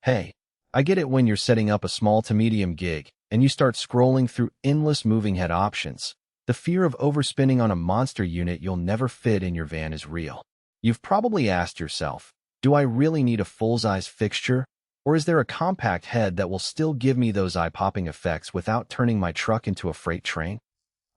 Hey, I get it when you're setting up a small to medium gig and you start scrolling through endless moving head options. The fear of overspinning on a monster unit you'll never fit in your van is real. You've probably asked yourself, do I really need a full-size fixture, or is there a compact head that will still give me those eye-popping effects without turning my truck into a freight train?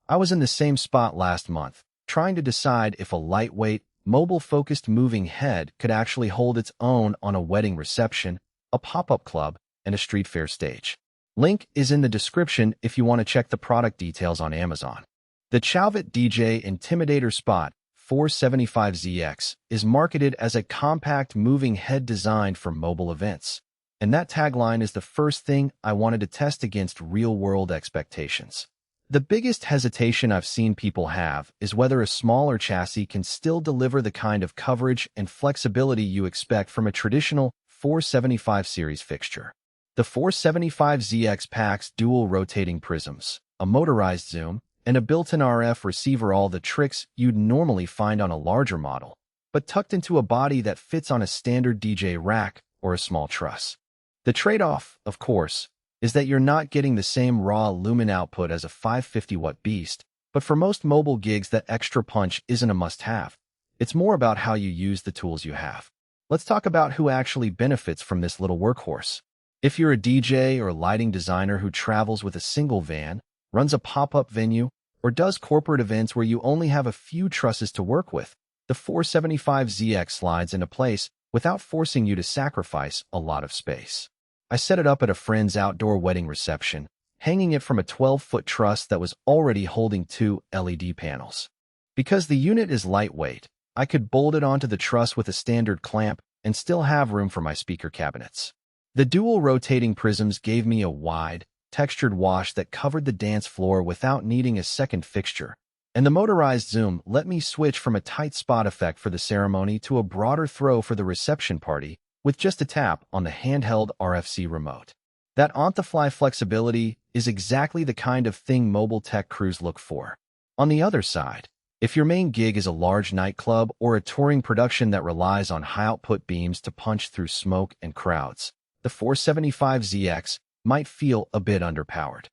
I was in the same spot last month, trying to decide if a lightweight, mobile-focused moving head could actually hold its own on a wedding reception, a pop-up club, and a street fair stage. Link is in the description if you want to check the product details on Amazon. The Chauvet DJ Intimidator Spot 475ZX is marketed as a compact moving head designed for mobile events. And that tagline is the first thing I wanted to test against real-world expectations. The biggest hesitation I've seen people have is whether a smaller chassis can still deliver the kind of coverage and flexibility you expect from a traditional 475 series fixture. The 475ZX packs dual rotating prisms, a motorized zoom, and a built-in RF receiver, all the tricks you'd normally find on a larger model, but tucked into a body that fits on a standard DJ rack or a small truss. The trade-off, of course, is that you're not getting the same raw lumen output as a 550-watt beast, but for most mobile gigs that extra punch isn't a must-have. It's more about how you use the tools you have. Let's talk about who actually benefits from this little workhorse. If you're a DJ or lighting designer who travels with a single van, runs a pop-up venue, or does corporate events where you only have a few trusses to work with, the 475ZX slides into place without forcing you to sacrifice a lot of space. I set it up at a friend's outdoor wedding reception, hanging it from a 12-foot truss that was already holding 2 LED panels. Because the unit is lightweight, I could bolt it onto the truss with a standard clamp and still have room for my speaker cabinets. The dual rotating prisms gave me a wide, textured wash that covered the dance floor without needing a second fixture, and the motorized zoom let me switch from a tight spot effect for the ceremony to a broader throw for the reception party with just a tap on the handheld RFC remote. That on-the-fly flexibility is exactly the kind of thing mobile tech crews look for. On the other side, if your main gig is a large nightclub or a touring production that relies on high-output beams to punch through smoke and crowds, the 475ZX might feel a bit underpowered.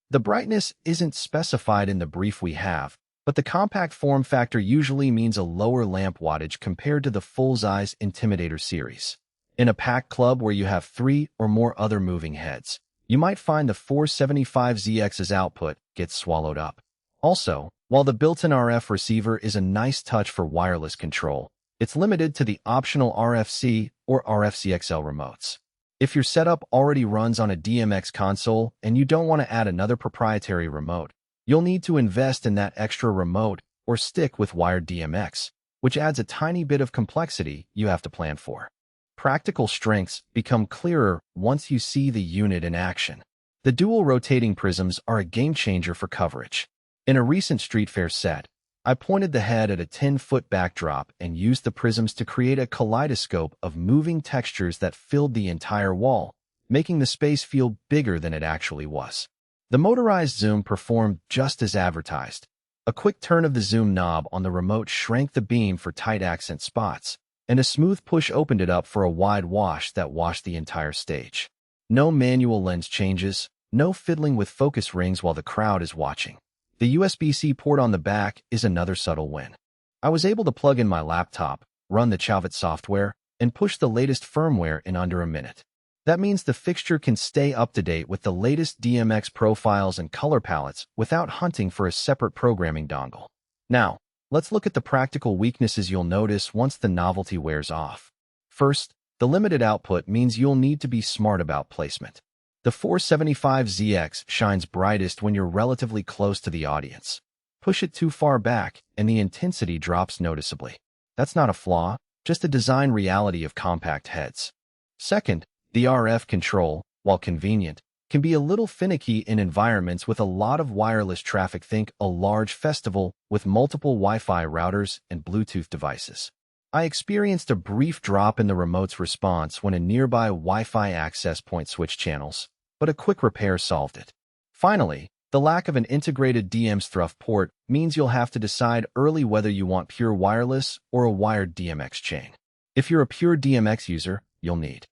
The brightness isn't specified in the brief we have, but the compact form factor usually means a lower lamp wattage compared to the full-size Intimidator series. In a packed club where you have 3 or more other moving heads, you might find the 475ZX's output gets swallowed up. Also, while the built-in RF receiver is a nice touch for wireless control, it's limited to the optional RFC or RFCXL remotes. If your setup already runs on a DMX console and you don't want to add another proprietary remote, you'll need to invest in that extra remote or stick with wired DMX, which adds a tiny bit of complexity you have to plan for. Practical strengths become clearer once you see the unit in action. The dual rotating prisms are a game-changer for coverage. In a recent street fair set, I pointed the head at a 10-foot backdrop and used the prisms to create a kaleidoscope of moving textures that filled the entire wall, making the space feel bigger than it actually was. The motorized zoom performed just as advertised. A quick turn of the zoom knob on the remote shrank the beam for tight accent spots, and a smooth push opened it up for a wide wash that washed the entire stage. No manual lens changes, no fiddling with focus rings while the crowd is watching. The USB-C port on the back is another subtle win. I was able to plug in my laptop, run the Chauvet software, and push the latest firmware in under a minute. That means the fixture can stay up to date with the latest DMX profiles and color palettes without hunting for a separate programming dongle. Now, let's look at the practical weaknesses you'll notice once the novelty wears off. First, the limited output means you'll need to be smart about placement. The 475ZX shines brightest when you're relatively close to the audience. Push it too far back, and the intensity drops noticeably. That's not a flaw, just a design reality of compact heads. Second, the RF control, while convenient, can be a little finicky in environments with a lot of wireless traffic. Think a large festival with multiple Wi-Fi routers and Bluetooth devices. I experienced a brief drop in the remote's response when a nearby Wi-Fi access point switched channels, but a quick repair solved it. Finally, the lack of an integrated DMX port means you'll have to decide early whether you want pure wireless or a wired DMX chain. If you're a pure DMX user, you'll need